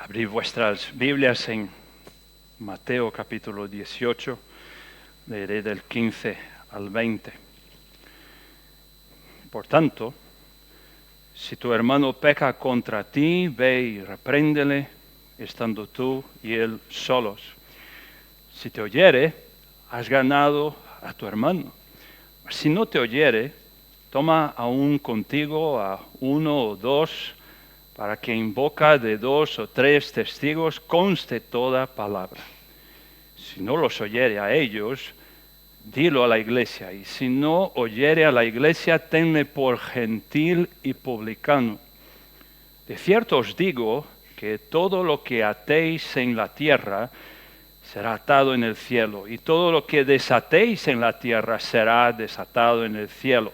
Abrid vuestras Biblias en Mateo capítulo 18, leeré del 15 al 20. Por tanto, si tu hermano peca contra ti, ve y repréndele, estando tú y él solos. Si te oyere, has ganado a tu hermano. Si no te oyere, toma aún contigo a uno o dos, para que en boca de 2 o 3 testigos conste toda palabra. Si no los oyere a ellos, dilo a la iglesia, y si no oyere a la iglesia, tenle por gentil y publicano. De cierto os digo que todo lo que atéis en la tierra será atado en el cielo, y todo lo que desatéis en la tierra será desatado en el cielo.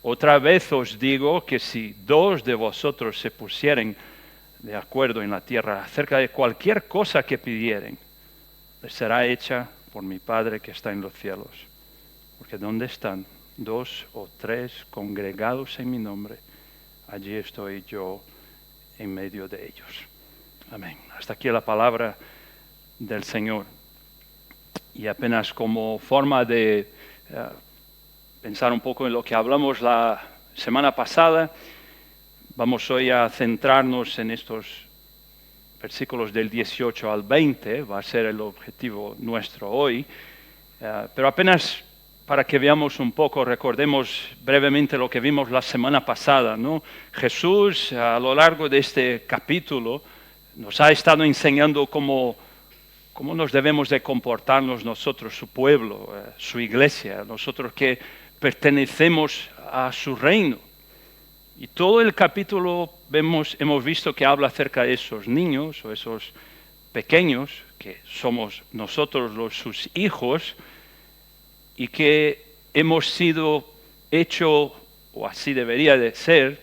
Otra vez os digo que si 2 de vosotros se pusieren de acuerdo en la tierra acerca de cualquier cosa que pidieren, les será hecha por mi Padre que está en los cielos. Porque donde están 2 o 3 congregados en mi nombre, allí estoy yo en medio de ellos. Amén. Hasta aquí la palabra del Señor. Y apenas como forma de pensar un poco en lo que hablamos la semana pasada, vamos hoy a centrarnos en estos versículos del 18 al 20, va a ser el objetivo nuestro hoy, pero apenas para que veamos un poco, recordemos brevemente lo que vimos la semana pasada, ¿no? Jesús a lo largo de este capítulo nos ha estado enseñando cómo nos debemos de comportarnos nosotros, su pueblo, su iglesia, nosotros que pertenecemos a su reino. Y todo el capítulo hemos visto que habla acerca de esos niños o esos pequeños, que somos nosotros sus hijos, y que hemos sido hechos, o así debería de ser,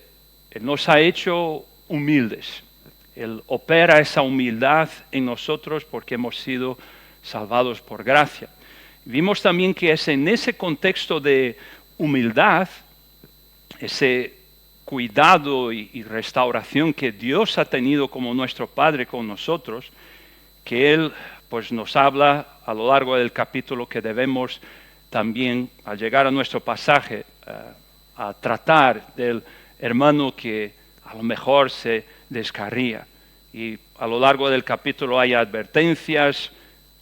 Él nos ha hecho humildes. Él opera esa humildad en nosotros porque hemos sido salvados por gracia. Vimos también que es en ese contexto de humildad, ese cuidado y restauración que Dios ha tenido como nuestro Padre con nosotros, que Él pues nos habla a lo largo del capítulo que debemos también, al llegar a nuestro pasaje, a tratar del hermano que a lo mejor se descarría. Y a lo largo del capítulo hay advertencias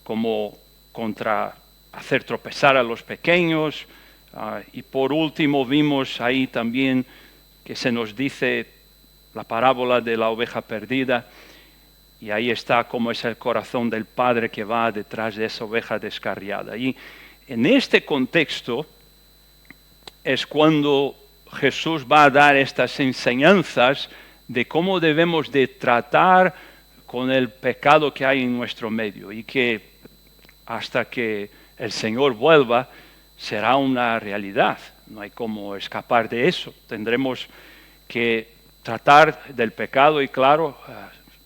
como contra hacer tropezar a los pequeños, y por último vimos ahí también que se nos dice la parábola de la oveja perdida, y ahí está cómo es el corazón del padre que va detrás de esa oveja descarriada. Y en este contexto es cuando Jesús va a dar estas enseñanzas de cómo debemos de tratar con el pecado que hay en nuestro medio, y que hasta que el Señor vuelva será una realidad. No hay cómo escapar de eso. Tendremos que tratar del pecado y claro,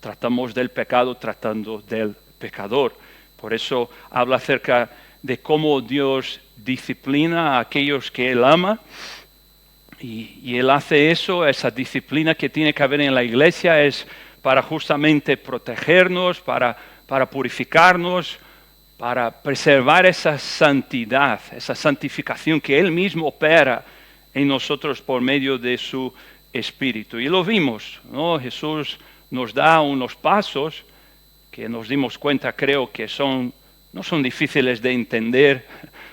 tratamos del pecado tratando del pecador. Por eso habla acerca de cómo Dios disciplina a aquellos que Él ama, y Él hace eso, esa disciplina que tiene que haber en la iglesia es para justamente protegernos, para purificarnos, para preservar esa santidad, esa santificación que Él mismo opera en nosotros por medio de su Espíritu. Y lo vimos, ¿no? Jesús nos da unos pasos que nos dimos cuenta, creo que no son difíciles de entender,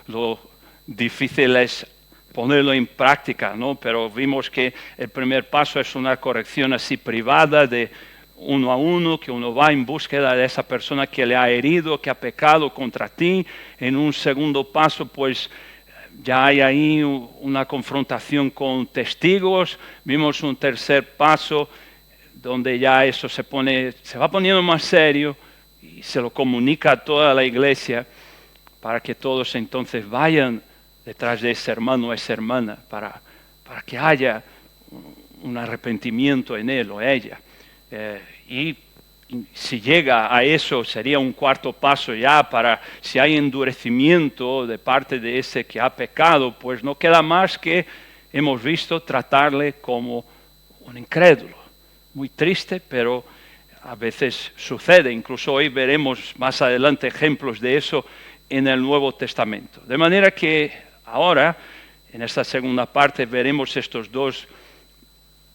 lo difícil es ponerlo en práctica, ¿no? Pero vimos que el primer paso es una corrección así privada de uno a uno, que uno va en búsqueda de esa persona que le ha herido, que ha pecado contra ti. En un segundo paso, pues ya hay ahí una confrontación con testigos. Vimos un tercer paso donde ya eso se va poniendo más serio y se lo comunica a toda la iglesia para que todos entonces vayan detrás de ese hermano o esa hermana para que haya un arrepentimiento en él o ella. Y si llega a eso, sería un cuarto paso ya para, si hay endurecimiento de parte de ese que ha pecado, pues no queda más que, hemos visto, tratarle como un incrédulo. Muy triste, pero a veces sucede. Incluso hoy veremos más adelante ejemplos de eso en el Nuevo Testamento. De manera que ahora, en esta segunda parte, veremos estos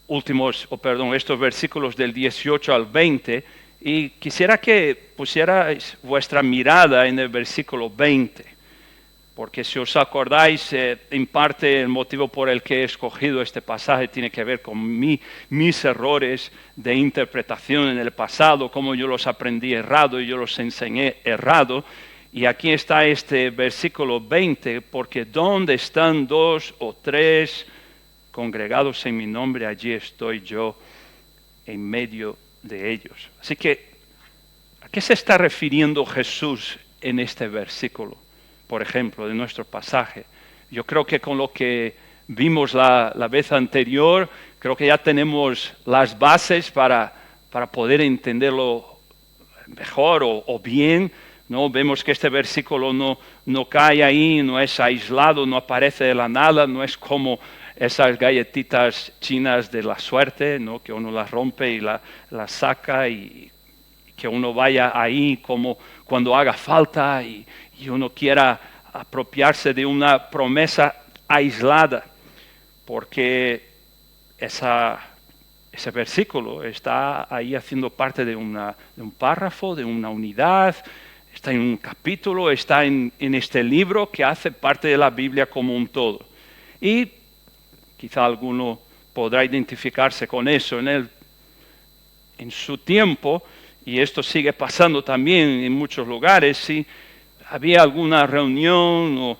estos versículos del 18 al 20, y quisiera que pusierais vuestra mirada en el versículo 20, porque si os acordáis, en parte el motivo por el que he escogido este pasaje tiene que ver con mis errores de interpretación en el pasado, cómo yo los aprendí errado y yo los enseñé errado. Y aquí está este versículo 20, porque donde están 2 o 3 congregados en mi nombre, allí estoy yo en medio de ellos. Así que, ¿a qué se está refiriendo Jesús en este versículo, por ejemplo, de nuestro pasaje? Yo creo que con lo que vimos la vez anterior, creo que ya tenemos las bases para poder entenderlo mejor o bien, ¿no? Vemos que este versículo no cae ahí, no es aislado, no aparece de la nada, no es como esas galletitas chinas de la suerte, ¿no? Que uno las rompe y las saca y que uno vaya ahí como cuando haga falta y uno quiera apropiarse de una promesa aislada, porque ese versículo está ahí haciendo parte de un párrafo, de una unidad, está en un capítulo, está en este libro que hace parte de la Biblia como un todo. Y quizá alguno podrá identificarse con eso en su tiempo, y esto sigue pasando también en muchos lugares. Si había alguna reunión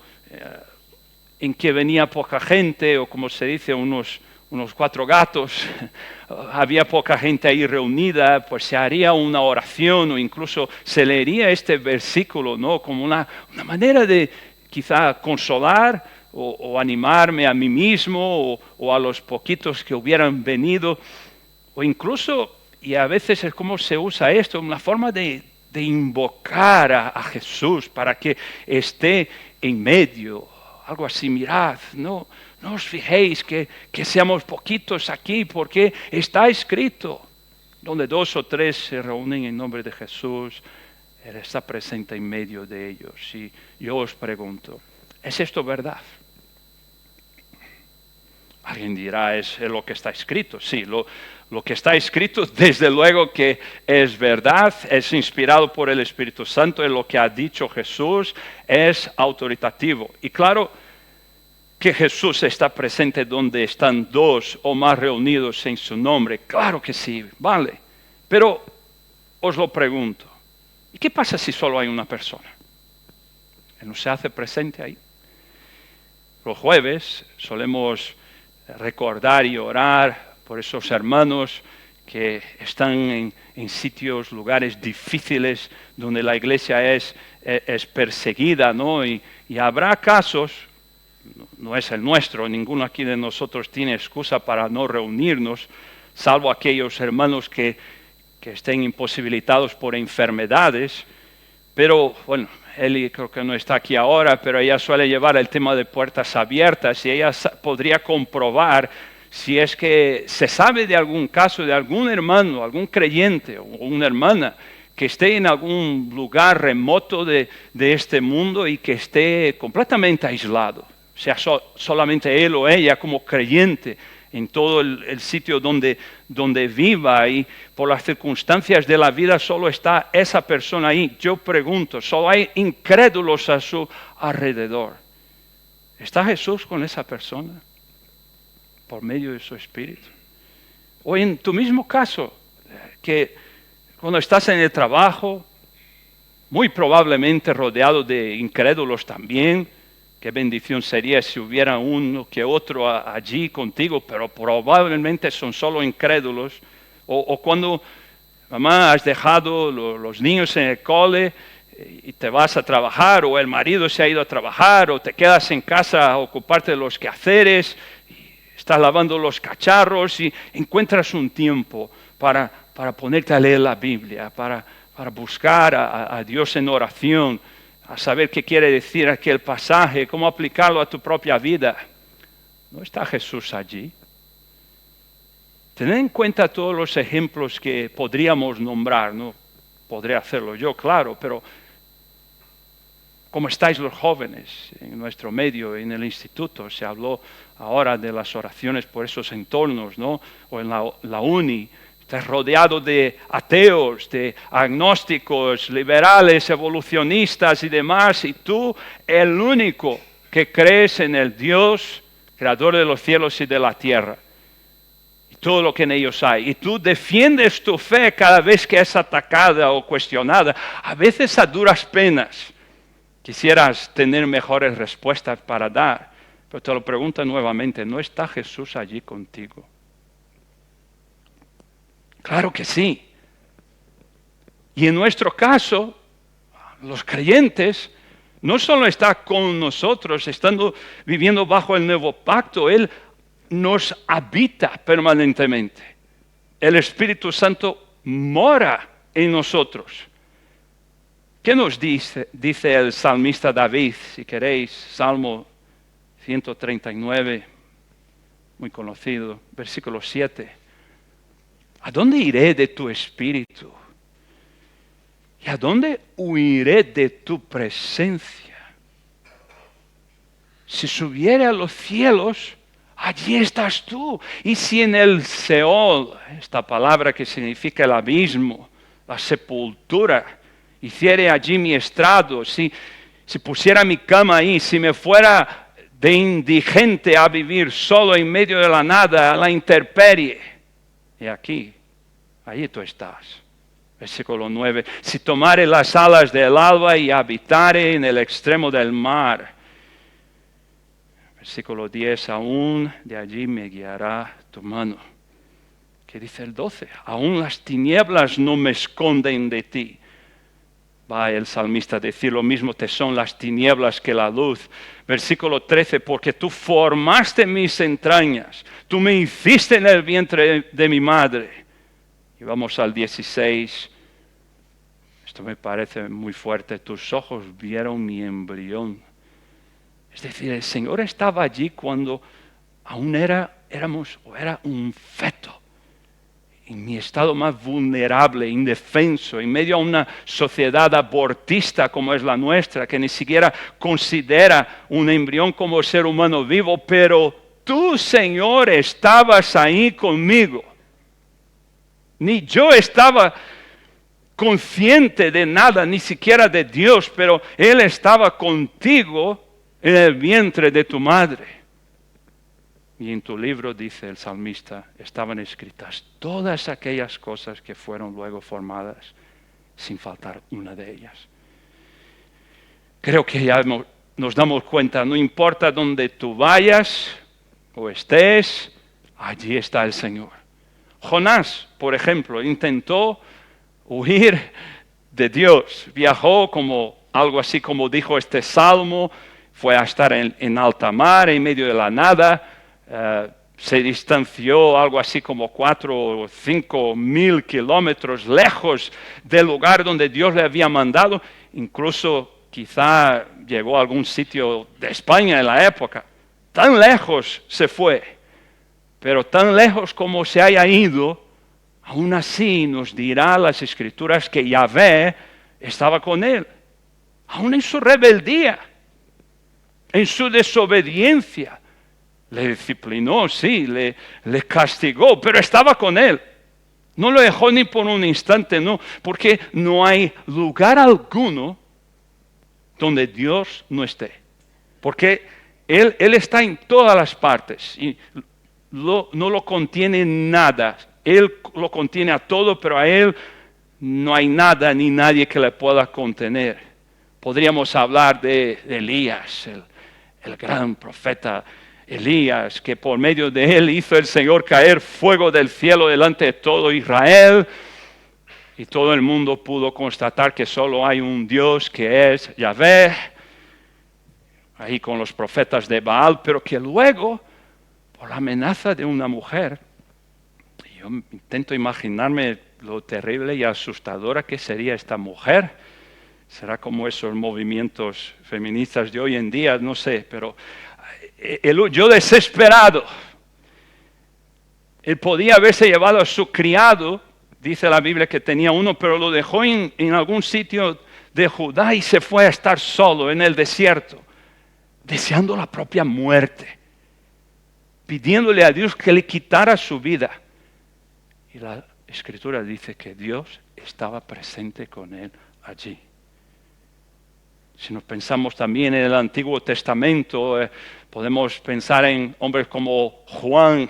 en que venía poca gente, o como se dice, unos 4 gatos, había poca gente ahí reunida, pues se haría una oración o incluso se leería este versículo, ¿no? Como una manera de quizá consolar o animarme a mí mismo o a los poquitos que hubieran venido, o incluso, y a veces es como se usa esto, una forma de invocar a Jesús para que esté en medio, algo así. Mirad, no os fijéis que seamos poquitos aquí, porque está escrito, donde 2 o 3 se reúnen en nombre de Jesús, Él está presente en medio de ellos. Y yo os pregunto, ¿es esto verdad? Alguien dirá, es lo que está escrito. Sí, lo que está escrito, desde luego que es verdad, es inspirado por el Espíritu Santo, es lo que ha dicho Jesús, es autoritativo. Y claro que Jesús está presente donde están 2 o más reunidos en su nombre. Claro que sí, vale. Pero os lo pregunto, ¿y qué pasa si solo hay una persona? ¿Él no se hace presente ahí? Los jueves solemos recordar y orar por esos hermanos que están en sitios, lugares difíciles donde la iglesia es perseguida, ¿no? Y habrá casos, no es el nuestro, ninguno aquí de nosotros tiene excusa para no reunirnos, salvo aquellos hermanos que estén imposibilitados por enfermedades, pero bueno, Eli creo que no está aquí ahora, pero ella suele llevar el tema de puertas abiertas y ella podría comprobar si es que se sabe de algún caso de algún hermano, algún creyente o una hermana que esté en algún lugar remoto de este mundo y que esté completamente aislado, sea solamente él o ella como creyente en todo el sitio donde viva, y por las circunstancias de la vida solo está esa persona ahí. Yo pregunto, solo hay incrédulos a su alrededor. ¿Está Jesús con esa persona por medio de su Espíritu? O en tu mismo caso, que cuando estás en el trabajo, muy probablemente rodeado de incrédulos también. Qué bendición sería si hubiera uno que otro allí contigo, pero probablemente son solo incrédulos. O cuando, mamá, has dejado los niños en el cole y te vas a trabajar, o el marido se ha ido a trabajar, o te quedas en casa a ocuparte de los quehaceres, y estás lavando los cacharros y encuentras un tiempo para ponerte a leer la Biblia, para buscar a Dios en oración, a saber qué quiere decir aquel pasaje, cómo aplicarlo a tu propia vida. ¿No está Jesús allí? Tened en cuenta todos los ejemplos que podríamos nombrar, no podré hacerlo yo, claro, pero como estáis los jóvenes en nuestro medio, en el instituto, se habló ahora de las oraciones por esos entornos, ¿no? O en la uni, estás rodeado de ateos, de agnósticos, liberales, evolucionistas y demás, y tú, el único que crees en el Dios, creador de los cielos y de la tierra, y todo lo que en ellos hay, y tú defiendes tu fe cada vez que es atacada o cuestionada, a veces a duras penas. Quisieras tener mejores respuestas para dar, pero te lo pregunto nuevamente, ¿no está Jesús allí contigo? Claro que sí. Y en nuestro caso, los creyentes, no solo está con nosotros, estando viviendo bajo el nuevo pacto, Él nos habita permanentemente. El Espíritu Santo mora en nosotros. ¿Qué nos dice el salmista David, si queréis? Salmo 139, muy conocido, versículo 7. ¿A dónde iré de tu espíritu? ¿Y a dónde huiré de tu presencia? Si subiere a los cielos, allí estás tú. Y si en el Seol, esta palabra que significa el abismo, la sepultura, hiciere allí mi estrado, si pusiera mi cama ahí, si me fuera de indigente a vivir solo en medio de la nada, a la intemperie. Y aquí, allí tú estás. Versículo 9. Si tomare las alas del alba y habitare en el extremo del mar. Versículo 10. Aún de allí me guiará tu mano. ¿Qué dice el 12? Aún las tinieblas no me esconden de ti. Va el salmista a decir lo mismo, te son las tinieblas que la luz. Versículo 13, porque tú formaste mis entrañas, tú me hiciste en el vientre de mi madre. Y vamos al 16, esto me parece muy fuerte, tus ojos vieron mi embrión. Es decir, el Señor estaba allí cuando aún era un feto. En mi estado más vulnerable, indefenso, en medio a una sociedad abortista como es la nuestra, que ni siquiera considera un embrión como ser humano vivo, pero tú, Señor, estabas ahí conmigo. Ni yo estaba consciente de nada, ni siquiera de Dios, pero Él estaba contigo en el vientre de tu madre. Y en tu libro, dice el salmista, estaban escritas todas aquellas cosas que fueron luego formadas, sin faltar una de ellas. Creo que ya nos damos cuenta, no importa dónde tú vayas o estés, allí está el Señor. Jonás, por ejemplo, intentó huir de Dios, viajó como algo así como dijo este salmo, fue a estar en alta mar, en medio de la nada. Se distanció algo así como 4 o 5 mil kilómetros lejos del lugar donde Dios le había mandado. Incluso quizá llegó a algún sitio de España en la época. Tan lejos se fue, pero tan lejos como se haya ido, aún así nos dirá las Escrituras que Yahvé estaba con él. Aún en su rebeldía, en su desobediencia. Le disciplinó, sí, le castigó, pero estaba con él. No lo dejó ni por un instante, no, porque no hay lugar alguno donde Dios no esté. Porque Él está en todas las partes y no lo contiene nada. Él lo contiene a todo, pero a Él no hay nada ni nadie que le pueda contener. Podríamos hablar de Elías, el gran profeta Elías, que por medio de él hizo el Señor caer fuego del cielo delante de todo Israel, y todo el mundo pudo constatar que solo hay un Dios que es Yahvé, ahí con los profetas de Baal, pero que luego, por la amenaza de una mujer, yo intento imaginarme lo terrible y asustadora que sería esta mujer. Será como esos movimientos feministas de hoy en día, no sé, pero yo desesperado, Él podía haberse llevado a su criado, dice la Biblia que tenía uno, pero lo dejó en algún sitio de Judá y se fue a estar solo en el desierto, deseando la propia muerte, pidiéndole a Dios que le quitara su vida. Y la Escritura dice que Dios estaba presente con él allí. Si nos pensamos también en el Antiguo Testamento, podemos pensar en hombres como Juan,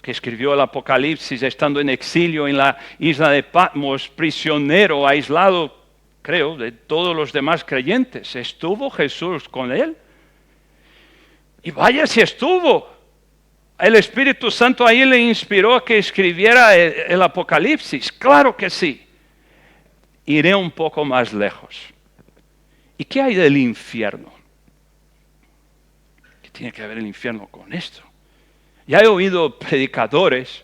que escribió el Apocalipsis estando en exilio en la isla de Patmos, prisionero, aislado, creo, de todos los demás creyentes. ¿Estuvo Jesús con él? Y vaya si estuvo. El Espíritu Santo ahí le inspiró a que escribiera el Apocalipsis. Claro que sí. Iré un poco más lejos. ¿Y qué hay del infierno? ¿Qué tiene que ver el infierno con esto? Ya he oído predicadores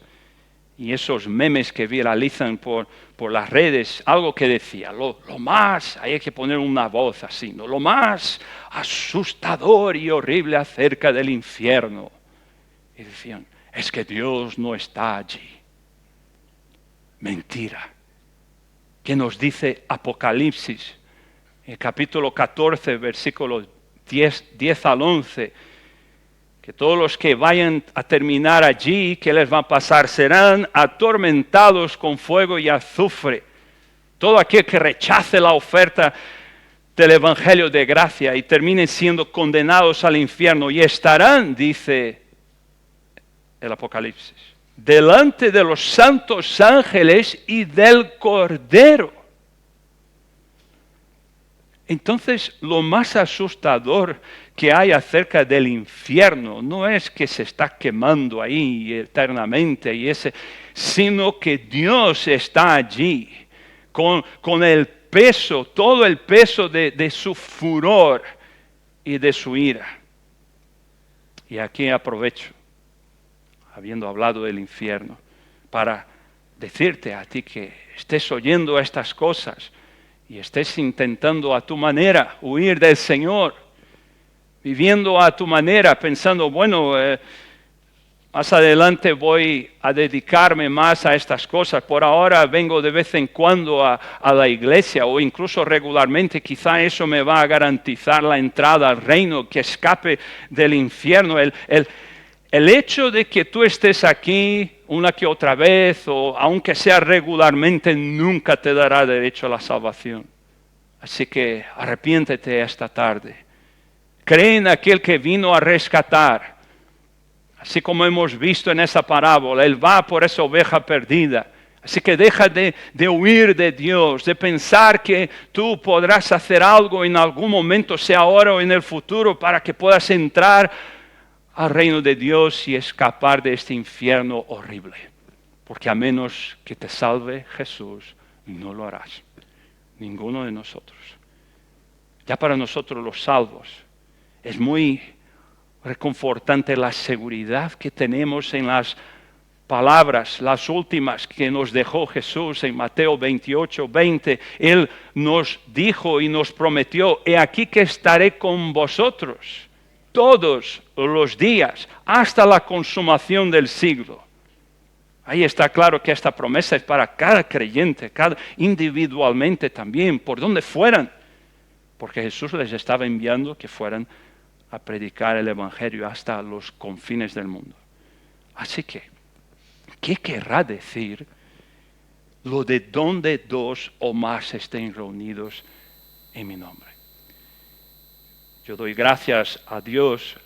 y esos memes que viralizan por las redes, algo que decía, lo más, hay que poner una voz así, ¿no? Lo más asustador y horrible acerca del infierno. Y decían, es que Dios no está allí. Mentira. ¿Qué nos dice Apocalipsis? En el capítulo 14, versículos 10 al 11, que todos los que vayan a terminar allí, ¿qué les va a pasar? Serán atormentados con fuego y azufre. Todo aquel que rechace la oferta del Evangelio de gracia y terminen siendo condenados al infierno y estarán, dice el Apocalipsis, delante de los santos ángeles y del Cordero. Entonces, lo más asustador que hay acerca del infierno no es que se está quemando ahí eternamente, sino que Dios está allí con el peso, todo el peso de su furor y de su ira. Y aquí aprovecho, habiendo hablado del infierno, para decirte a ti que estés oyendo estas cosas y estés intentando a tu manera huir del Señor, viviendo a tu manera, pensando, bueno, más adelante voy a dedicarme más a estas cosas. Por ahora vengo de vez en cuando a la iglesia o incluso regularmente. Quizá eso me va a garantizar la entrada al reino, que escape del infierno. El hecho de que tú estés aquí una que otra vez o aunque sea regularmente nunca te dará derecho a la salvación. Así que arrepiéntete esta tarde. Cree en aquel que vino a rescatar. Así como hemos visto en esa parábola, Él va por esa oveja perdida. Así que deja de huir de Dios, de pensar que tú podrás hacer algo en algún momento, sea ahora o en el futuro, para que puedas entrar al reino de Dios y escapar de este infierno horrible. Porque a menos que te salve Jesús, no lo harás. Ninguno de nosotros. Ya para nosotros los salvos, es muy reconfortante la seguridad que tenemos en las palabras, las últimas que nos dejó Jesús en Mateo 28, 20. Él nos dijo y nos prometió, he aquí que estaré con vosotros todos los días, hasta la consumación del siglo. Ahí está claro que esta promesa es para cada creyente, individualmente también, por donde fueran, porque Jesús les estaba enviando que fueran a predicar el Evangelio hasta los confines del mundo. Así que, ¿qué querrá decir lo de donde dos o más estén reunidos en mi nombre? Yo doy gracias a Dios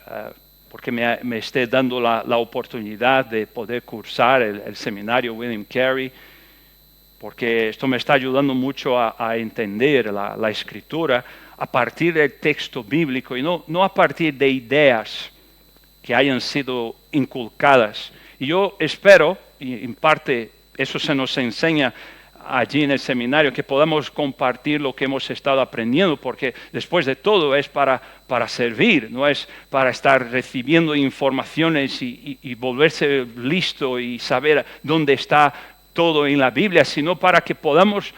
porque me esté dando la oportunidad de poder cursar el seminario William Carey, porque esto me está ayudando mucho a entender la Escritura a partir del texto bíblico y no a partir de ideas que hayan sido inculcadas. Y yo espero, y en parte eso se nos enseña allí en el seminario, que podamos compartir lo que hemos estado aprendiendo, porque después de todo es para servir, no es para estar recibiendo informaciones y volverse listo y saber dónde está todo en la Biblia, sino para que podamos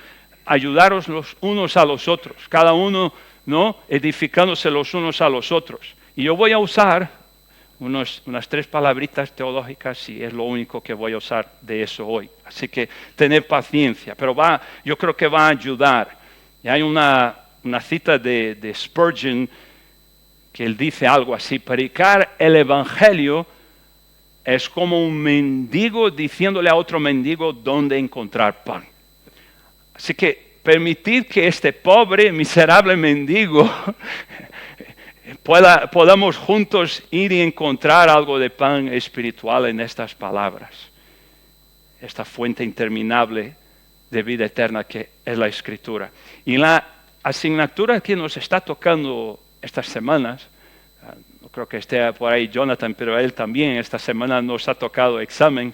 ayudaros los unos a los otros, cada uno, ¿no?, edificándose los unos a los otros. Y yo voy a usar unas 3 palabritas teológicas y es lo único que voy a usar de eso hoy. Así que tened paciencia, pero yo creo que va a ayudar. Y hay una cita de Spurgeon que él dice algo así: predicar el Evangelio es como un mendigo diciéndole a otro mendigo dónde encontrar pan. Así que permitid que este pobre, miserable mendigo podamos juntos ir y encontrar algo de pan espiritual en estas palabras. Esta fuente interminable de vida eterna que es la Escritura. Y la asignatura que nos está tocando estas semanas, no creo que esté por ahí Jonathan, pero él también esta semana nos ha tocado examen,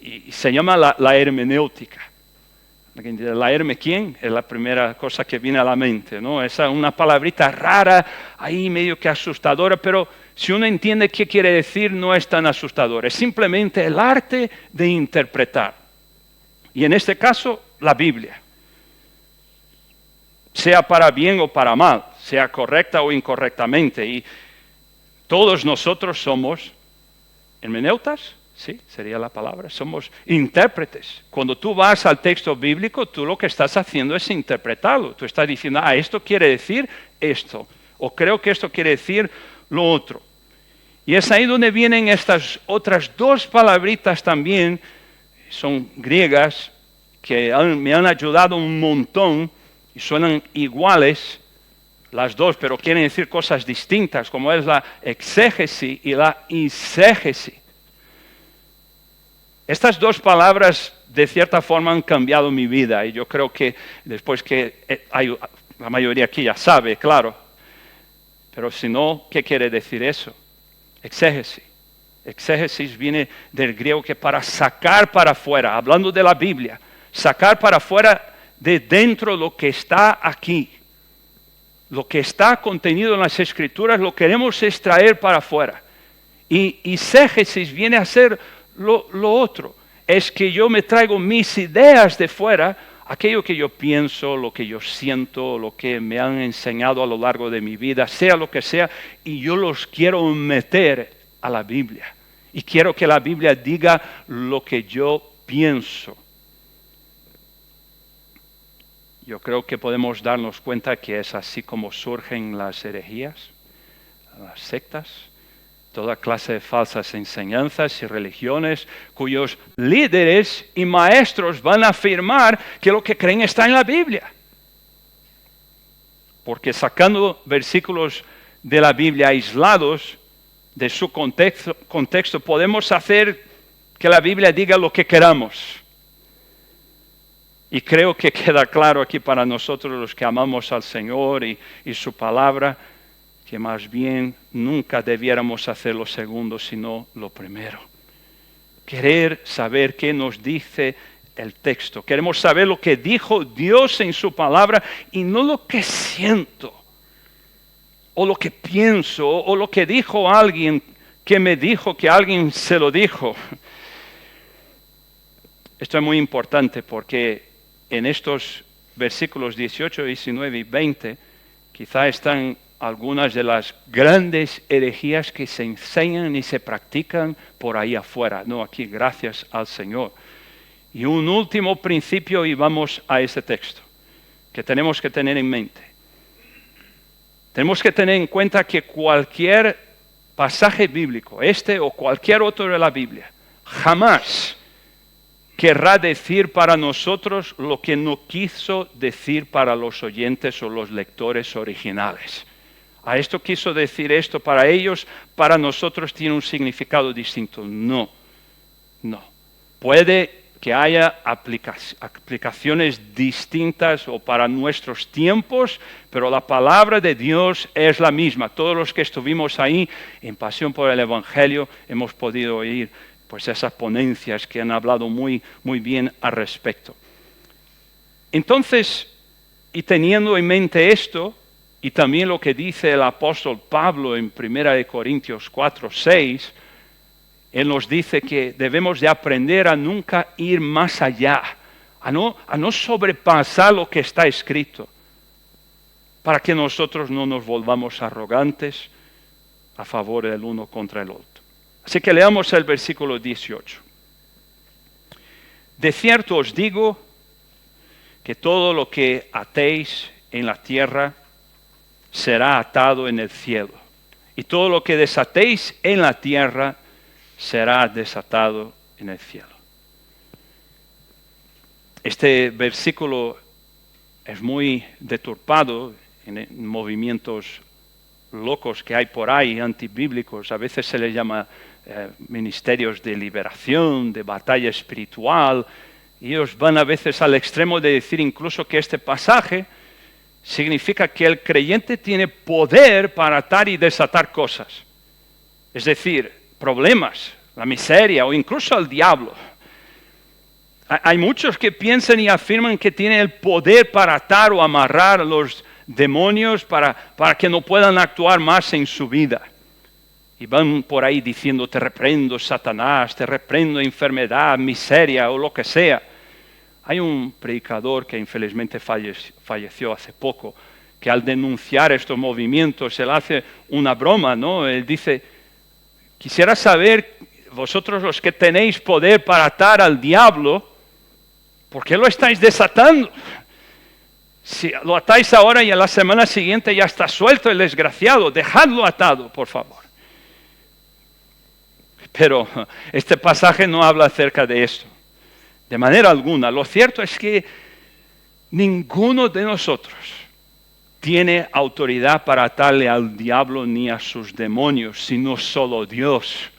y se llama la hermenéutica. ¿La herme quién? Es la primera cosa que viene a la mente, ¿no? Es una palabrita rara, ahí medio que asustadora, pero si uno entiende qué quiere decir, no es tan asustador. Es simplemente el arte de interpretar. Y en este caso, la Biblia. Sea para bien o para mal, sea correcta o incorrectamente. Y todos nosotros somos hermeneutas. Sí, sería la palabra. Somos intérpretes. Cuando tú vas al texto bíblico, tú lo que estás haciendo es interpretarlo. Tú estás diciendo, esto quiere decir esto. O creo que esto quiere decir lo otro. Y es ahí donde vienen estas otras 2 palabritas también. Son griegas que me han ayudado un montón y suenan iguales las 2, pero quieren decir cosas distintas, como es la exégesis y la eisegesis. Estas 2 palabras de cierta forma han cambiado mi vida y yo creo que después que la mayoría aquí ya sabe, claro, pero si no, ¿qué quiere decir eso? Exégesis. Exégesis viene del griego que para sacar para afuera, hablando de la Biblia, sacar para afuera de dentro lo que está aquí. Lo que está contenido en las Escrituras lo queremos extraer para afuera. Y exégesis viene a ser lo otro, es que yo me traigo mis ideas de fuera, aquello que yo pienso, lo que yo siento, lo que me han enseñado a lo largo de mi vida, sea lo que sea, y yo los quiero meter a la Biblia. Y quiero que la Biblia diga lo que yo pienso. Yo creo que podemos darnos cuenta que es así como surgen las herejías, las sectas, toda clase de falsas enseñanzas y religiones cuyos líderes y maestros van a afirmar que lo que creen está en la Biblia. Porque sacando versículos de la Biblia aislados de su contexto podemos hacer que la Biblia diga lo que queramos. Y creo que queda claro aquí para nosotros los que amamos al Señor y su palabra, que más bien nunca debiéramos hacer lo segundo, sino lo primero. Querer saber qué nos dice el texto. Queremos saber lo que dijo Dios en su palabra y no lo que siento, o lo que pienso, o lo que dijo alguien que me dijo que alguien se lo dijo. Esto es muy importante porque en estos versículos 18, 19 y 20 quizá están algunas de las grandes herejías que se enseñan y se practican por ahí afuera. No, aquí gracias al Señor. Y un último principio y vamos a ese texto que tenemos que tener en mente. Tenemos que tener en cuenta que cualquier pasaje bíblico, este o cualquier otro de la Biblia, jamás querrá decir para nosotros lo que no quiso decir para los oyentes o los lectores originales. A esto quiso decir esto para ellos, para nosotros tiene un significado distinto. No. Puede que haya aplicaciones distintas o para nuestros tiempos, pero la palabra de Dios es la misma. Todos los que estuvimos ahí en Pasión por el Evangelio hemos podido oír pues esas ponencias que han hablado muy, muy bien al respecto. Entonces, y teniendo en mente esto, y también lo que dice el apóstol Pablo en 1 Corintios 4, 6, él nos dice que debemos de aprender a nunca ir más allá, a no sobrepasar lo que está escrito, para que nosotros no nos volvamos arrogantes, a favor del uno contra el otro. Así que leamos el versículo 18. De cierto os digo que todo lo que atéis en la tierra será atado en el cielo, y todo lo que desatéis en la tierra será desatado en el cielo. Este versículo es muy deturpado en movimientos locos que hay por ahí, antibíblicos. A veces se les llama ministerios de liberación, de batalla espiritual. Y ellos van a veces al extremo de decir incluso que este pasaje significa que el creyente tiene poder para atar y desatar cosas. Es decir, problemas, la miseria o incluso al diablo. Hay muchos que piensan y afirman que tienen el poder para atar o amarrar a los demonios para que no puedan actuar más en su vida. Y van por ahí diciendo, te reprendo Satanás, te reprendo enfermedad, miseria o lo que sea. Hay un predicador que infelizmente falleció hace poco, que al denunciar estos movimientos, él hace una broma, ¿no? Él dice, quisiera saber, vosotros los que tenéis poder para atar al diablo, ¿por qué lo estáis desatando? Si lo atáis ahora y a la semana siguiente ya está suelto el desgraciado, dejadlo atado, por favor. Pero este pasaje no habla acerca de esto, de manera alguna. Lo cierto es que ninguno de nosotros tiene autoridad para atarle al diablo ni a sus demonios, sino solo Dios.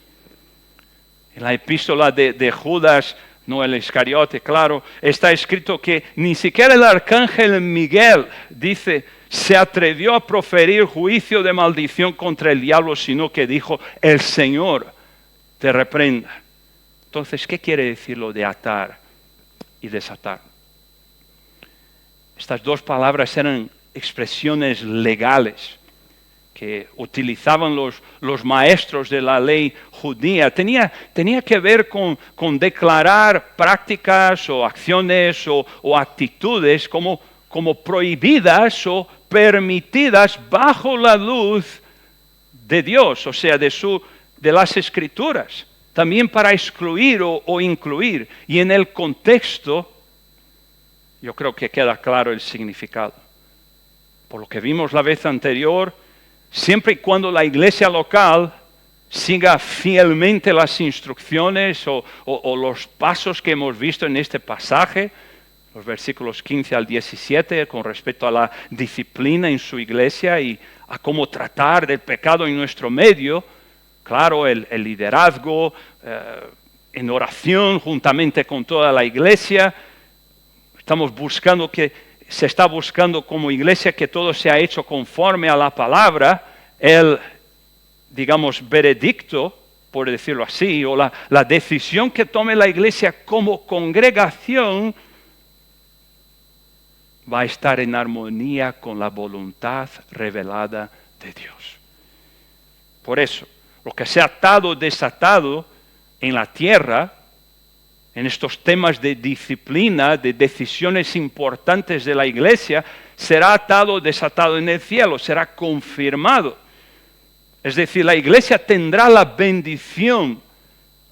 En la epístola de Judas, no el Iscariote, claro, está escrito que ni siquiera el arcángel Miguel, dice, se atrevió a proferir juicio de maldición contra el diablo, sino que dijo, el Señor te reprenda. Entonces, ¿qué quiere decir lo de atar y desatar? Estas dos palabras eran expresiones legales que utilizaban los maestros de la ley judía. Tenía que ver con declarar prácticas o acciones o actitudes como prohibidas o permitidas bajo la luz de Dios, o sea, de las Escrituras, también para excluir o incluir. Y en el contexto, yo creo que queda claro el significado. Por lo que vimos la vez anterior, siempre y cuando la iglesia local siga fielmente las instrucciones o los pasos que hemos visto en este pasaje, los versículos 15 al 17, con respecto a la disciplina en su iglesia y a cómo tratar del pecado en nuestro medio, claro, el liderazgo en oración juntamente con toda la iglesia. Se está buscando como iglesia que todo sea hecho conforme a la palabra, el, digamos, veredicto, por decirlo así, o la decisión que tome la iglesia como congregación va a estar en armonía con la voluntad revelada de Dios. Por eso, lo que sea atado o desatado en la tierra, en estos temas de disciplina, de decisiones importantes de la iglesia, será atado o desatado en el cielo, será confirmado. Es decir, la iglesia tendrá la bendición,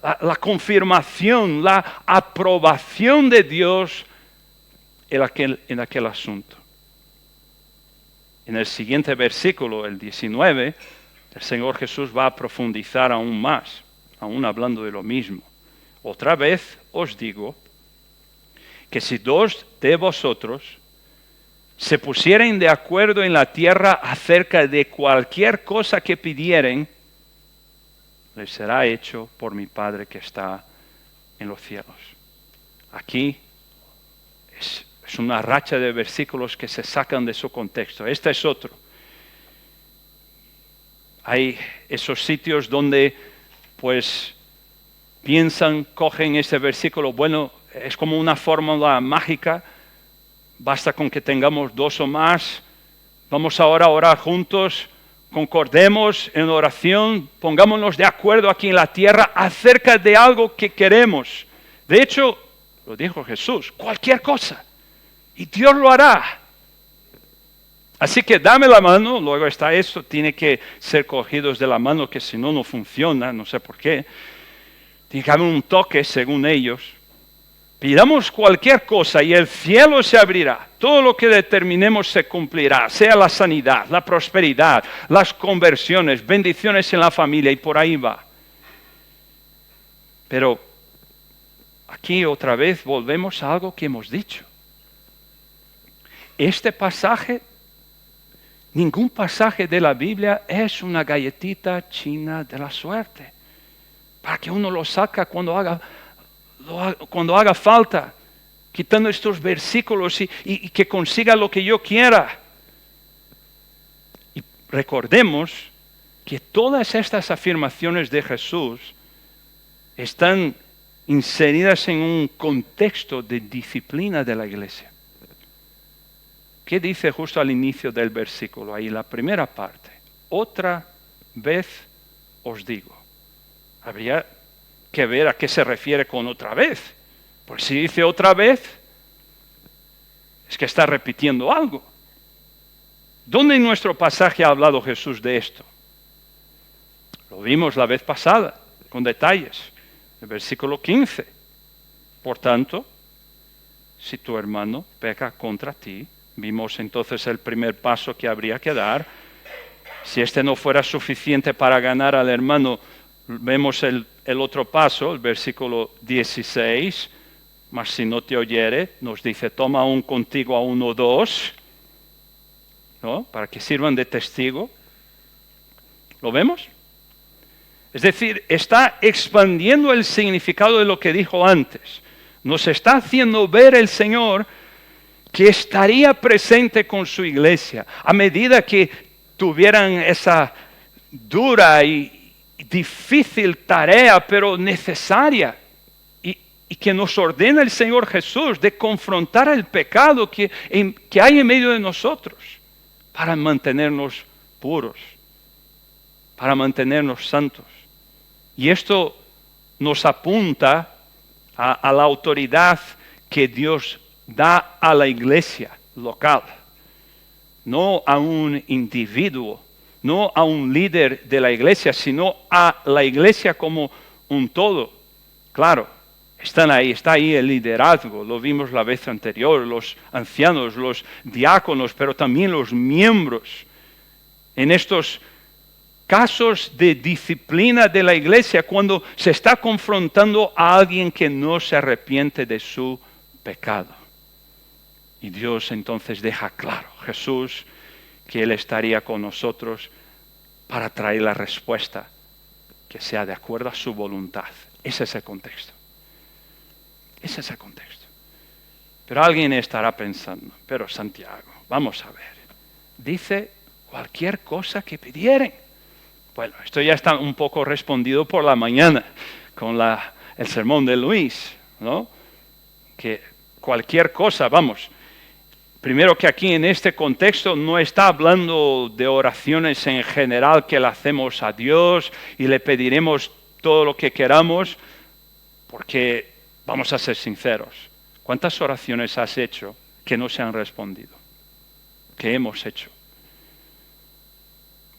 la confirmación, la aprobación de Dios en aquel asunto. En el siguiente versículo, el 19, el Señor Jesús va a profundizar aún más, aún hablando de lo mismo. Otra vez os digo que si dos de vosotros se pusieren de acuerdo en la tierra acerca de cualquier cosa que pidieren, les será hecho por mi Padre que está en los cielos. Aquí es una racha de versículos que se sacan de su contexto. Este es otro. Hay esos sitios donde pues cogen ese versículo, bueno, es como una fórmula mágica, basta con que tengamos dos o más, vamos ahora a orar juntos, concordemos en oración, pongámonos de acuerdo aquí en la tierra acerca de algo que queremos. De hecho, lo dijo Jesús, cualquier cosa, y Dios lo hará. Así que dame la mano, luego está esto, tiene que ser cogidos de la mano, que si no, no funciona, no sé por qué. Tiene que haber un toque, según ellos. Pidamos cualquier cosa y el cielo se abrirá. Todo lo que determinemos se cumplirá, sea la sanidad, la prosperidad, las conversiones, bendiciones en la familia y por ahí va. Pero aquí otra vez volvemos a algo que hemos dicho. Este pasaje, ningún pasaje de la Biblia es una galletita china de la suerte, para que uno lo saca cuando haga falta, quitando estos versículos y que consiga lo que yo quiera. Y recordemos que todas estas afirmaciones de Jesús están inseridas en un contexto de disciplina de la iglesia. ¿Qué dice justo al inicio del versículo? Ahí la primera parte. Otra vez os digo. Habría que ver a qué se refiere con otra vez. Porque si dice otra vez, es que está repitiendo algo. ¿Dónde en nuestro pasaje ha hablado Jesús de esto? Lo vimos la vez pasada, con detalles. El versículo 15. Por tanto, si tu hermano peca contra ti, vimos entonces el primer paso que habría que dar. Si este no fuera suficiente para ganar al hermano, vemos el otro paso, el versículo 16. Mas si no te oyere, nos dice, toma aún contigo a uno o dos, ¿no? Para que sirvan de testigo. ¿Lo vemos? Es decir, está expandiendo el significado de lo que dijo antes. Nos está haciendo ver el Señor que estaría presente con su iglesia a medida que tuvieran esa dura y difícil tarea, pero necesaria, y que nos ordena el Señor Jesús de confrontar el pecado que hay en medio de nosotros para mantenernos puros, para mantenernos santos. Y esto nos apunta a la autoridad que Dios da a la iglesia local, no a un individuo, no a un líder de la iglesia, sino a la iglesia como un todo. Claro, está ahí el liderazgo, lo vimos la vez anterior, los ancianos, los diáconos, pero también los miembros. En estos casos de disciplina de la iglesia, cuando se está confrontando a alguien que no se arrepiente de su pecado. Y Dios entonces deja claro, Jesús, que Él estaría con nosotros para traer la respuesta que sea de acuerdo a su voluntad. Ese es el contexto. Ese es el contexto. Pero alguien estará pensando, pero Santiago, vamos a ver, dice cualquier cosa que pidieren. Bueno, esto ya está un poco respondido por la mañana con el sermón de Luis, ¿no? Que cualquier cosa, vamos. Primero que aquí en este contexto no está hablando de oraciones en general que le hacemos a Dios y le pediremos todo lo que queramos, porque vamos a ser sinceros. ¿Cuántas oraciones has hecho que no se han respondido? ¿Qué hemos hecho?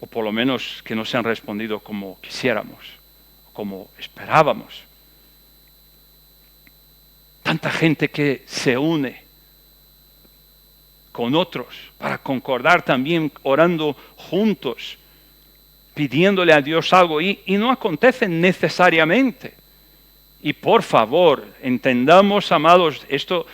O por lo menos que no se han respondido como quisiéramos, como esperábamos. Tanta gente que se une con otros para concordar también, orando juntos, pidiéndole a Dios algo, y no acontece necesariamente. Y por favor, entendamos, amados, esto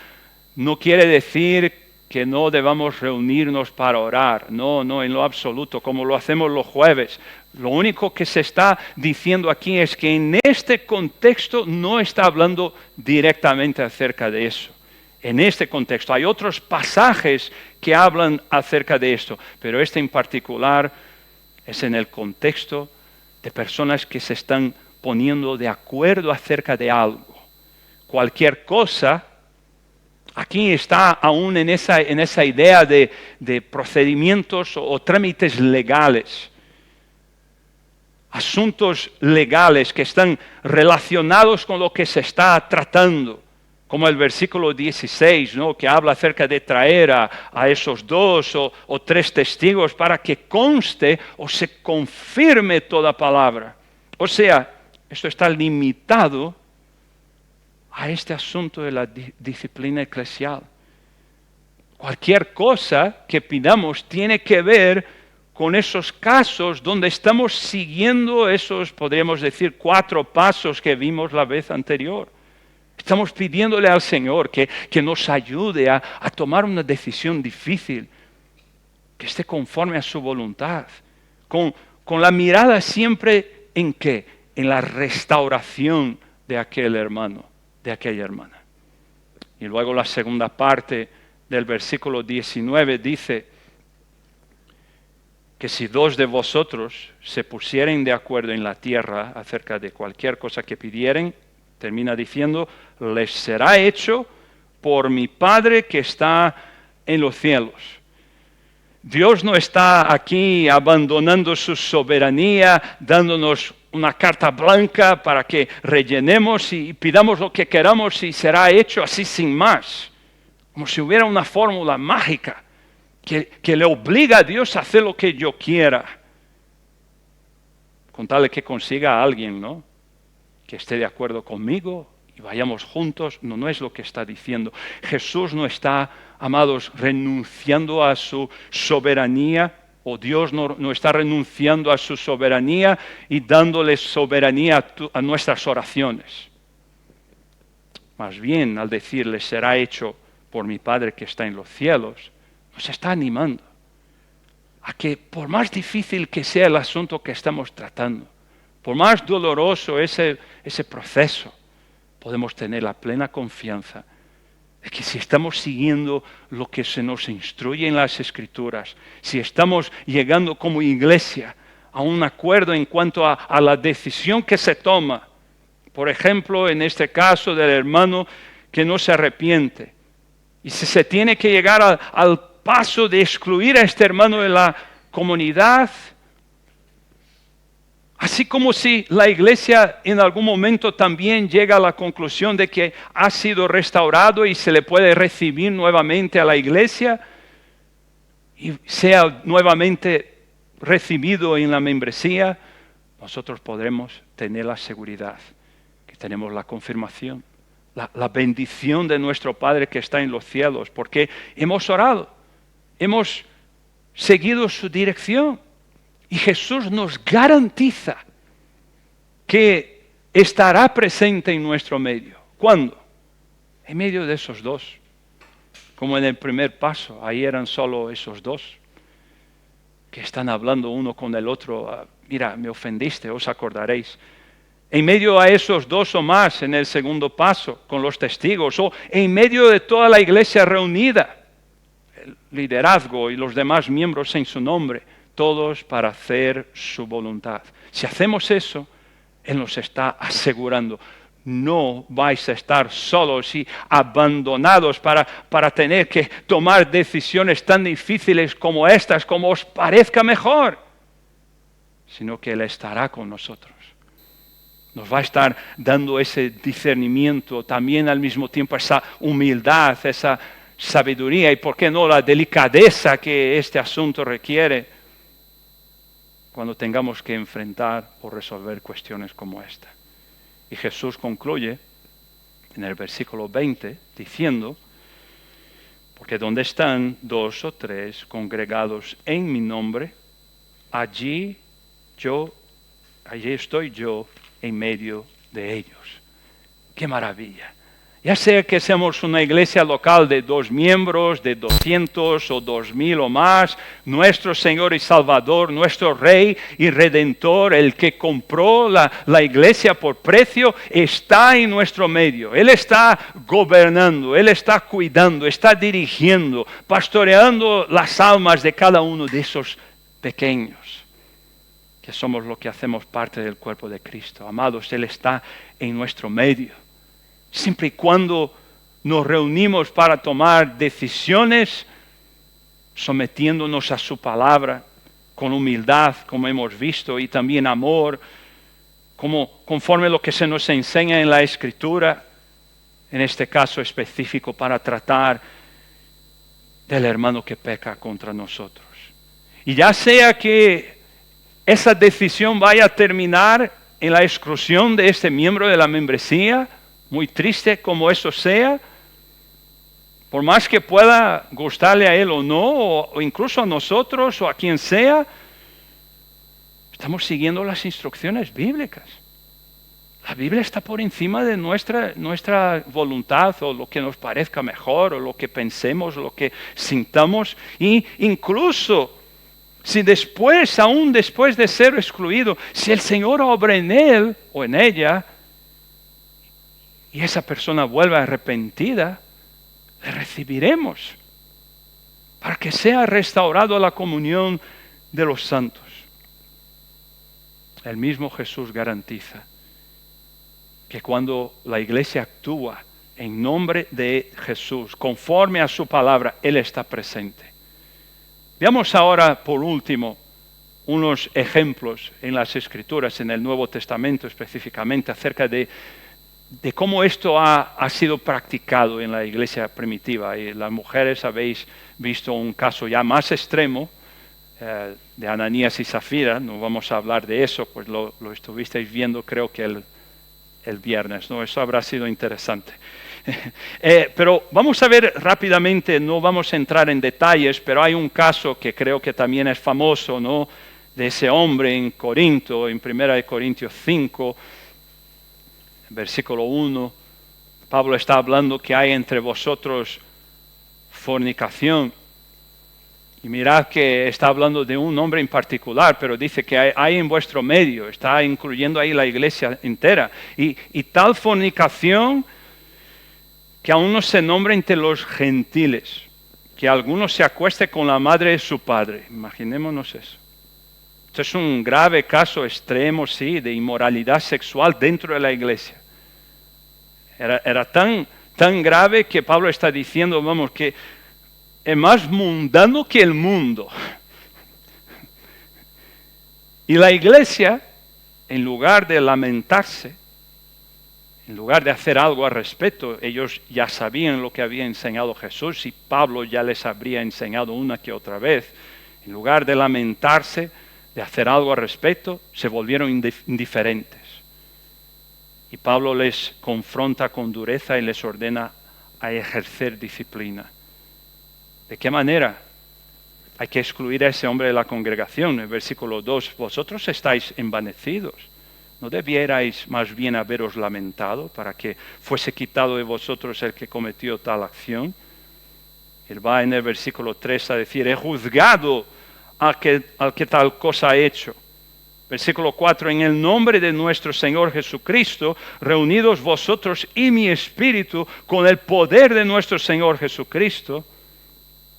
no quiere decir que no debamos reunirnos para orar, no, en lo absoluto, como lo hacemos los jueves. Lo único que se está diciendo aquí es que en este contexto no está hablando directamente acerca de eso. En este contexto hay otros pasajes que hablan acerca de esto, pero este en particular es en el contexto de personas que se están poniendo de acuerdo acerca de algo. Cualquier cosa, aquí está aún en esa idea de procedimientos o trámites legales, asuntos legales que están relacionados con lo que se está tratando. Como el versículo 16, ¿no? Que habla acerca de traer a esos 2 o 3 testigos para que conste o se confirme toda palabra. O sea, esto está limitado a este asunto de la disciplina eclesial. Cualquier cosa que pidamos tiene que ver con esos casos donde estamos siguiendo esos, podríamos decir, 4 pasos que vimos la vez anterior. Estamos pidiéndole al Señor que nos ayude a tomar una decisión difícil, que esté conforme a su voluntad, con la mirada siempre en qué, en la restauración de aquel hermano, de aquella hermana. Y luego la segunda parte del versículo 19 dice que si 2 de vosotros se pusieren de acuerdo en la tierra acerca de cualquier cosa que pidieren, termina diciendo, les será hecho por mi Padre que está en los cielos. Dios no está aquí abandonando su soberanía, dándonos una carta blanca para que rellenemos y pidamos lo que queramos y será hecho así sin más. Como si hubiera una fórmula mágica que le obliga a Dios a hacer lo que yo quiera. Con tal de que consiga a alguien, ¿no? Que esté de acuerdo conmigo y vayamos juntos. No es lo que está diciendo. Jesús no está, amados, renunciando a su soberanía, o Dios no está renunciando a su soberanía y dándole soberanía a nuestras oraciones. Más bien, al decirle, será hecho por mi Padre que está en los cielos, nos está animando a que por más difícil que sea el asunto que estamos tratando, por más doloroso ese proceso, podemos tener la plena confianza de que si estamos siguiendo lo que se nos instruye en las Escrituras, si estamos llegando como iglesia a un acuerdo en cuanto a la decisión que se toma, por ejemplo, en este caso del hermano que no se arrepiente, y si se tiene que llegar al paso de excluir a este hermano de la comunidad, así como si la iglesia en algún momento también llega a la conclusión de que ha sido restaurado y se le puede recibir nuevamente a la iglesia y sea nuevamente recibido en la membresía, nosotros podremos tener la seguridad que tenemos la confirmación, la bendición de nuestro Padre que está en los cielos, porque hemos orado, hemos seguido su dirección. Y Jesús nos garantiza que estará presente en nuestro medio. ¿Cuándo? En medio de esos 2. Como en el primer paso, ahí eran solo esos 2 que están hablando uno con el otro. Mira, me ofendiste, os acordaréis. En medio a esos 2 o más en el segundo paso, con los testigos, o en medio de toda la iglesia reunida, el liderazgo y los demás miembros en su nombre, todos para hacer su voluntad. Si hacemos eso, Él nos está asegurando, no vais a estar solos y abandonados para tener que tomar decisiones tan difíciles como estas, como os parezca mejor, sino que Él estará con nosotros. Nos va a estar dando ese discernimiento, también al mismo tiempo esa humildad, esa sabiduría y, ¿por qué no, la delicadeza que este asunto requiere cuando tengamos que enfrentar o resolver cuestiones como esta? Y Jesús concluye en el versículo 20 diciendo, porque donde están 2 o 3 congregados en mi nombre, allí estoy yo en medio de ellos. ¡Qué maravilla! Ya sea que seamos una iglesia local de 2 miembros, de 200 o 2000 o más, nuestro Señor y Salvador, nuestro Rey y Redentor, el que compró la iglesia por precio, está en nuestro medio. Él está gobernando, Él está cuidando, está dirigiendo, pastoreando las almas de cada uno de esos pequeños, que somos lo que hacemos parte del cuerpo de Cristo. Amados, Él está en nuestro medio. Siempre y cuando nos reunimos para tomar decisiones, sometiéndonos a su palabra, con humildad, como hemos visto, y también amor, conforme lo que se nos enseña en la Escritura, en este caso específico para tratar del hermano que peca contra nosotros. Y ya sea que esa decisión vaya a terminar en la exclusión de este miembro de la membresía, muy triste como eso sea, por más que pueda gustarle a él o no, o incluso a nosotros o a quien sea, estamos siguiendo las instrucciones bíblicas. La Biblia está por encima de nuestra voluntad o lo que nos parezca mejor o lo que pensemos, lo que sintamos. Y incluso si después, aún después de ser excluido, si el Señor obra en él o en ella y esa persona vuelve arrepentida, le recibiremos para que sea restaurado a la comunión de los santos. El mismo Jesús garantiza que cuando la iglesia actúa en nombre de Jesús, conforme a su palabra, Él está presente. Veamos ahora, por último, unos ejemplos en las Escrituras, en el Nuevo Testamento específicamente, acerca de cómo esto ha sido practicado en la iglesia primitiva. Y las mujeres habéis visto un caso ya más extremo, de Ananías y Zafira. No vamos a hablar de eso, pues lo estuvisteis viendo creo que el viernes, ¿no? Eso habrá sido interesante. Pero vamos a ver rápidamente, no vamos a entrar en detalles, pero hay un caso que creo que también es famoso, ¿no? De ese hombre en Corinto, en 1 Corintios 5, versículo 1, Pablo está hablando que hay entre vosotros fornicación. Y mirad que está hablando de un hombre en particular, pero dice que hay en vuestro medio, está incluyendo ahí la iglesia entera. Y tal fornicación que aún no se nombra entre los gentiles, que alguno se acueste con la madre de su padre. Imaginémonos eso. Esto es un grave caso extremo, sí, de inmoralidad sexual dentro de la iglesia. Era tan grave que Pablo está diciendo, vamos, que es más mundano que el mundo. Y la iglesia, en lugar de lamentarse, en lugar de hacer algo al respecto, ellos ya sabían lo que había enseñado Jesús y Pablo ya les habría enseñado una que otra vez. En lugar de lamentarse, de hacer algo al respecto, se volvieron indiferentes. Y Pablo les confronta con dureza y les ordena a ejercer disciplina. ¿De qué manera? Hay que excluir a ese hombre de la congregación. En el versículo 2, vosotros estáis envanecidos. ¿No debierais más bien haberos lamentado para que fuese quitado de vosotros el que cometió tal acción? Él va en el versículo 3 a decir, he juzgado al que tal cosa ha hecho. Versículo 4, en el nombre de nuestro Señor Jesucristo, reunidos vosotros y mi espíritu con el poder de nuestro Señor Jesucristo,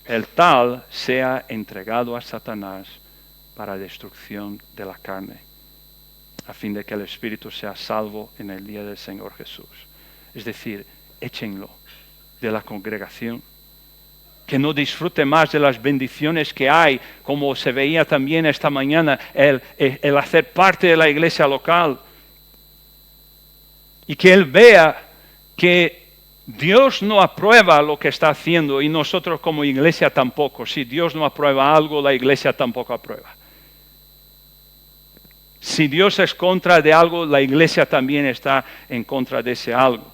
el tal sea entregado a Satanás para destrucción de la carne, a fin de que el espíritu sea salvo en el día del Señor Jesús. Es decir, échenlo de la congregación, que no disfrute más de las bendiciones que hay, como se veía también esta mañana, el hacer parte de la iglesia local, y que él vea que Dios no aprueba lo que está haciendo y nosotros como iglesia tampoco. Si Dios no aprueba algo, la iglesia tampoco aprueba. Si Dios es contra de algo, la iglesia también está en contra de ese algo.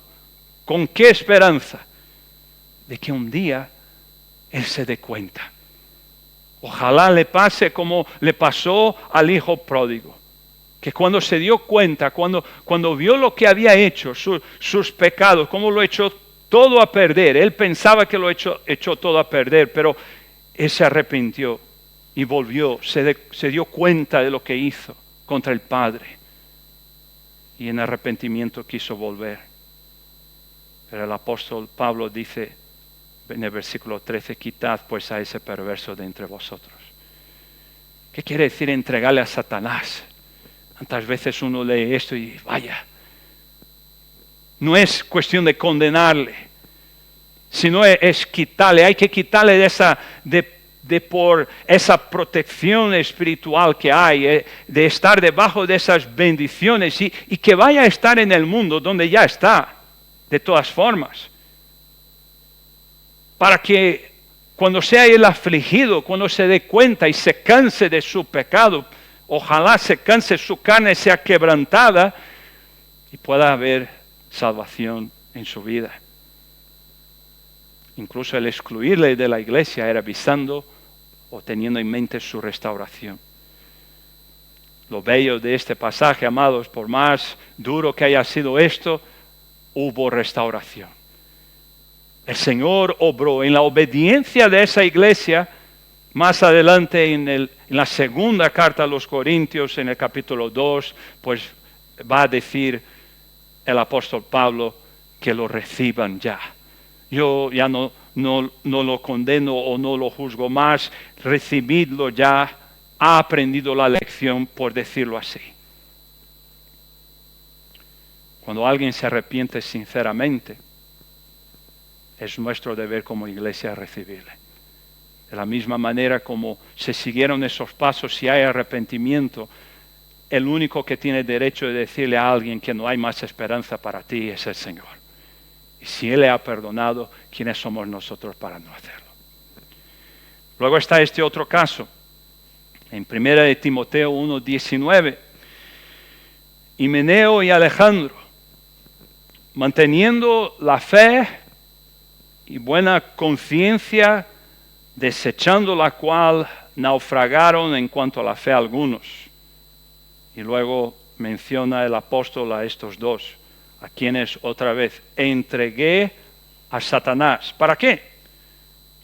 ¿Con qué esperanza? De que un día Él se dé cuenta. Ojalá le pase como le pasó al hijo pródigo, que cuando se dio cuenta, cuando vio lo que había hecho, sus pecados, cómo lo echó todo a perder. Él pensaba que lo echó todo a perder, pero él se arrepintió y volvió, se dio cuenta de lo que hizo contra el Padre. Y en arrepentimiento quiso volver. Pero el apóstol Pablo dice en el versículo 13, quitad pues a ese perverso de entre vosotros. ¿Qué quiere decir entregarle a Satanás? Tantas veces uno lee esto y vaya, no es cuestión de condenarle, sino es quitarle, hay que quitarle por esa protección espiritual que hay, de estar debajo de esas bendiciones y que vaya a estar en el mundo donde ya está. de todas formas, para que cuando sea él afligido, cuando se dé cuenta y se canse de su pecado, ojalá se canse, su carne sea quebrantada y pueda haber salvación en su vida. Incluso el excluirle de la iglesia era avisando o teniendo en mente su restauración. Lo bello de este pasaje, amados, por más duro que haya sido esto, hubo restauración. El Señor obró en la obediencia de esa iglesia. Más adelante en la segunda carta a los Corintios, en el capítulo 2, pues va a decir el apóstol Pablo que lo reciban ya. Yo ya no lo condeno o no lo juzgo más, recibidlo ya, ha aprendido la lección, por decirlo así. Cuando alguien se arrepiente sinceramente, es nuestro deber como iglesia recibirle. De la misma manera como se siguieron esos pasos, si hay arrepentimiento, el único que tiene derecho de decirle a alguien que no hay más esperanza para ti es el Señor. Y si Él le ha perdonado, ¿quiénes somos nosotros para no hacerlo? Luego está este otro caso, en 1 Timoteo 1:19. Himeneo y Alejandro, manteniendo la fe y buena conciencia, desechando la cual naufragaron en cuanto a la fe algunos. Y luego menciona el apóstol a estos dos, a quienes otra vez entregué a Satanás. ¿Para qué?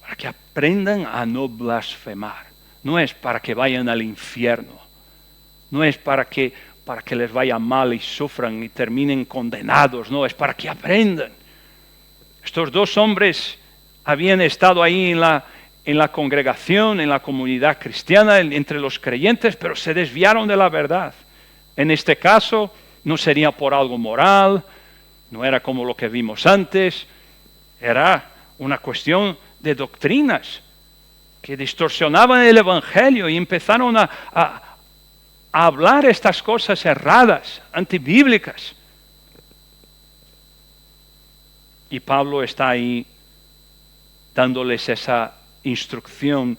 Para que aprendan a no blasfemar. No es para que vayan al infierno. No es para que les vaya mal y sufran y terminen condenados. No, es para que aprendan. Estos dos hombres habían estado ahí en la congregación, en la comunidad cristiana, entre los creyentes, pero se desviaron de la verdad. En este caso, no sería por algo moral, no era como lo que vimos antes, era una cuestión de doctrinas que distorsionaban el Evangelio y empezaron a hablar estas cosas erradas, antibíblicas. Y Pablo está ahí dándoles esa instrucción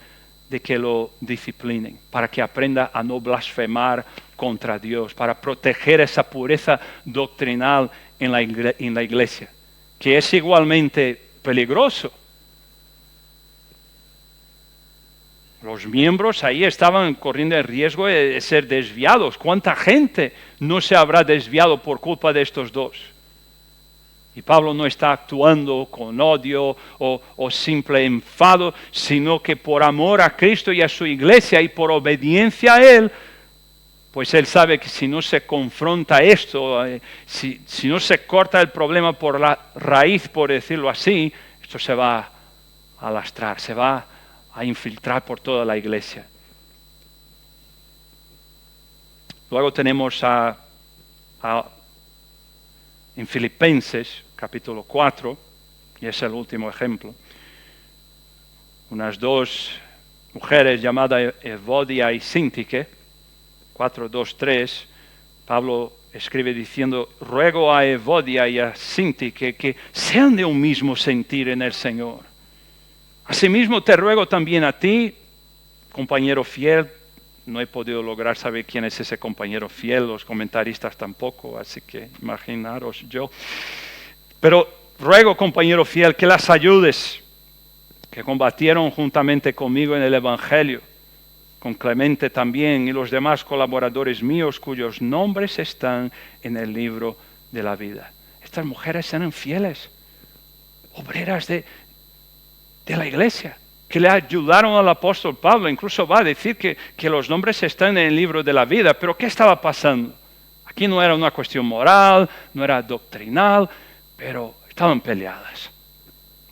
de que lo disciplinen, para que aprenda a no blasfemar contra Dios, para proteger esa pureza doctrinal en la iglesia, que es igualmente peligroso. Los miembros ahí estaban corriendo el riesgo de ser desviados. ¿Cuánta gente no se habrá desviado por culpa de estos dos? Y Pablo no está actuando con odio o simple enfado, sino que por amor a Cristo y a su iglesia y por obediencia a Él, pues Él sabe que si no se confronta esto, si no se corta el problema por la raíz, por decirlo así, esto se va a lastrar, se va a infiltrar por toda la iglesia. Luego tenemos en Filipenses, capítulo 4, y es el último ejemplo, unas dos mujeres llamadas Evodia y Síntique, 4:2-3, Pablo escribe diciendo: ruego a Evodia y a Síntique que sean de un mismo sentir en el Señor. Asimismo te ruego también a ti, compañero fiel. No he podido lograr saber quién es ese compañero fiel, los comentaristas tampoco, así que imaginaros yo. Pero ruego, compañero fiel, que las ayudes, que combatieron juntamente conmigo en el Evangelio, con Clemente también y los demás colaboradores míos cuyos nombres están en el libro de la vida. Estas mujeres eran fieles, obreras de la iglesia, que le ayudaron al apóstol Pablo. Incluso va a decir que los nombres están en el libro de la vida. Pero ¿qué estaba pasando? Aquí no era una cuestión moral, no era doctrinal, pero estaban peleadas.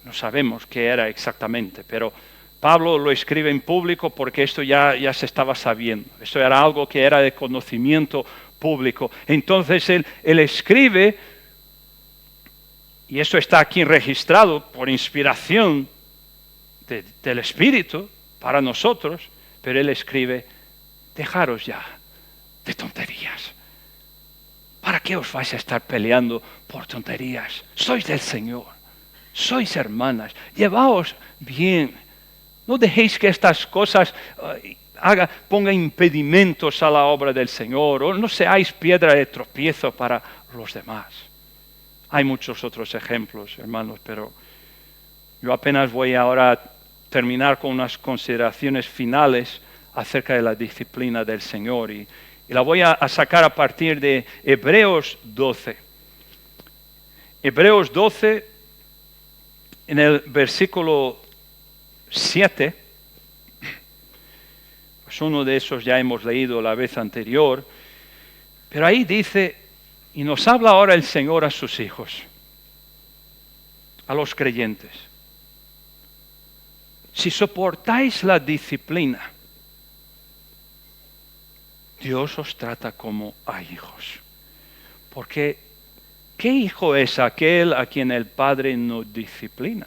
No sabemos qué era exactamente, pero Pablo lo escribe en público porque esto ya se estaba sabiendo. Esto era algo que era de conocimiento público. Entonces él escribe, y esto está aquí registrado por inspiración del Espíritu para nosotros, pero él escribe: dejaros ya de tonterías. ¿Para qué os vais a estar peleando por tonterías? Sois del Señor, sois hermanas, llevaos bien. No dejéis que estas cosas pongan impedimentos a la obra del Señor, o no seáis piedra de tropiezo para los demás. Hay muchos otros ejemplos, hermanos, pero yo apenas voy ahora a terminar con unas consideraciones finales acerca de la disciplina del Señor y la voy a sacar a partir de Hebreos 12. Hebreos 12, en el versículo 7, pues uno de esos ya hemos leído la vez anterior, pero ahí dice, y nos habla ahora el Señor a sus hijos, a los creyentes. Si soportáis la disciplina, Dios os trata como a hijos. Porque, ¿qué hijo es aquel a quien el Padre no disciplina?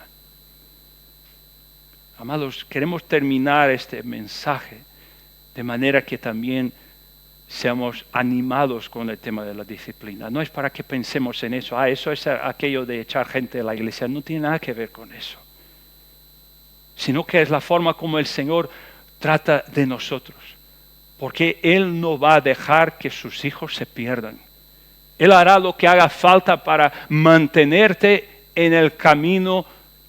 Amados, queremos terminar este mensaje de manera que también seamos animados con el tema de la disciplina. No es para que pensemos en eso. Eso es aquello de echar gente a la iglesia. No tiene nada que ver con eso. Sino que es la forma como el Señor trata de nosotros. Porque Él no va a dejar que sus hijos se pierdan. Él hará lo que haga falta para mantenerte en el camino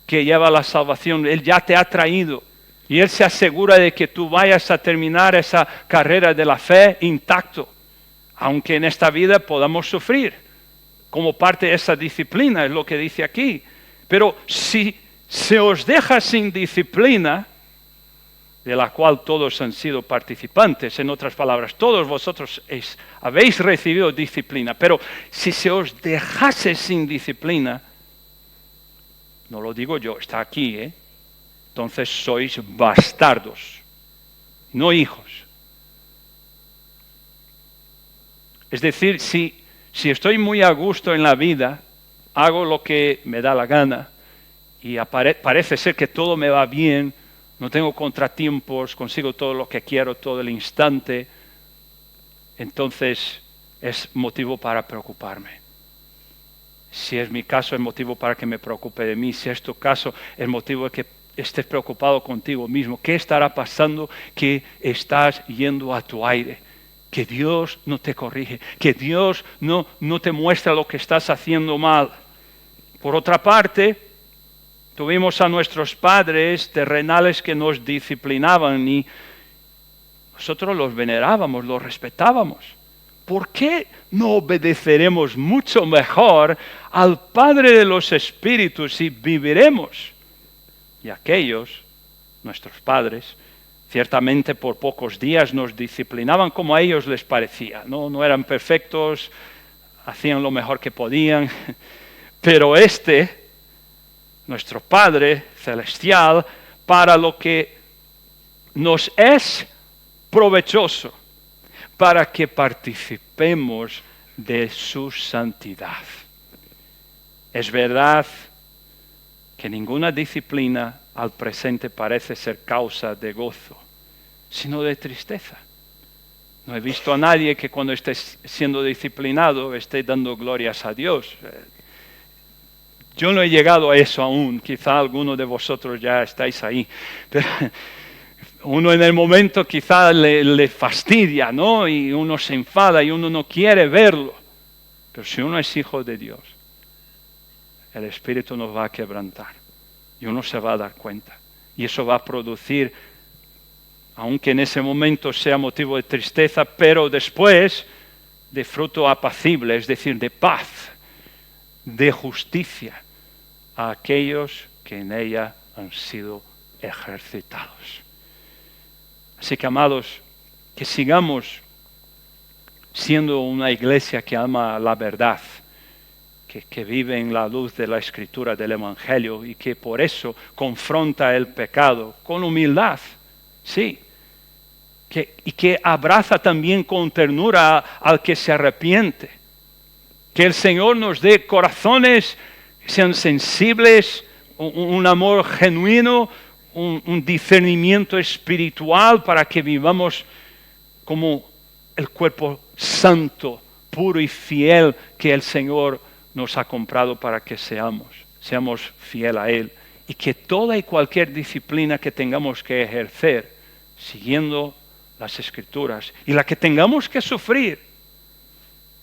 que lleva a la salvación. Él ya te ha traído. Y Él se asegura de que tú vayas a terminar esa carrera de la fe intacto. Aunque en esta vida podamos sufrir. Como parte de esa disciplina, es lo que dice aquí. Pero si se os deja sin disciplina, de la cual todos han sido participantes, en otras palabras, todos vosotros habéis recibido disciplina, pero si se os dejase sin disciplina, no lo digo yo, está aquí, entonces sois bastardos, no hijos. Es decir, si estoy muy a gusto en la vida, hago lo que me da la gana y parece ser que todo me va bien, no tengo contratiempos, consigo todo lo que quiero todo el instante, entonces es motivo para preocuparme. Si es mi caso, es motivo para que me preocupe de mí. Si es tu caso, es motivo de que estés preocupado contigo mismo. ¿Qué estará pasando? Que estás yendo a tu aire. Que Dios no te corrige. Que Dios no te muestra lo que estás haciendo mal. Por otra parte, tuvimos a nuestros padres terrenales que nos disciplinaban y nosotros los venerábamos, los respetábamos. ¿Por qué no obedeceremos mucho mejor al Padre de los Espíritus y viviremos? Y aquellos, nuestros padres, ciertamente por pocos días nos disciplinaban como a ellos les parecía. No eran perfectos, hacían lo mejor que podían, pero nuestro Padre Celestial, para lo que nos es provechoso, para que participemos de su santidad. Es verdad que ninguna disciplina al presente parece ser causa de gozo, sino de tristeza. No he visto a nadie que cuando esté siendo disciplinado esté dando glorias a Dios. Yo no he llegado a eso aún, quizá alguno de vosotros ya estáis ahí, pero uno en el momento quizá le fastidia, ¿no? Y uno se enfada y uno no quiere verlo, pero si uno es hijo de Dios, el Espíritu nos va a quebrantar y uno se va a dar cuenta y eso va a producir, aunque en ese momento sea motivo de tristeza, pero después de fruto apacible, es decir, de paz, de justicia a aquellos que en ella han sido ejercitados. Así que, amados, que sigamos siendo una iglesia que ama la verdad, que vive en la luz de la Escritura del Evangelio y que por eso confronta el pecado con humildad, sí, y que abraza también con ternura al que se arrepiente. Que el Señor nos dé corazones que sean sensibles, un amor genuino, un discernimiento espiritual para que vivamos como el cuerpo santo puro y fiel que el Señor nos ha comprado para que seamos fiel a Él, y que toda y cualquier disciplina que tengamos que ejercer, siguiendo las Escrituras, y la que tengamos que sufrir,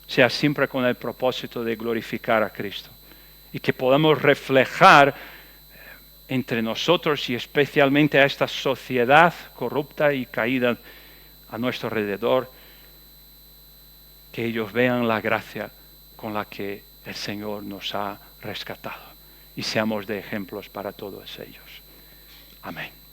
sea siempre con el propósito de glorificar a Cristo, y que podamos reflejar entre nosotros y especialmente a esta sociedad corrupta y caída a nuestro alrededor, que ellos vean la gracia con la que el Señor nos ha rescatado y seamos de ejemplos para todos ellos. Amén.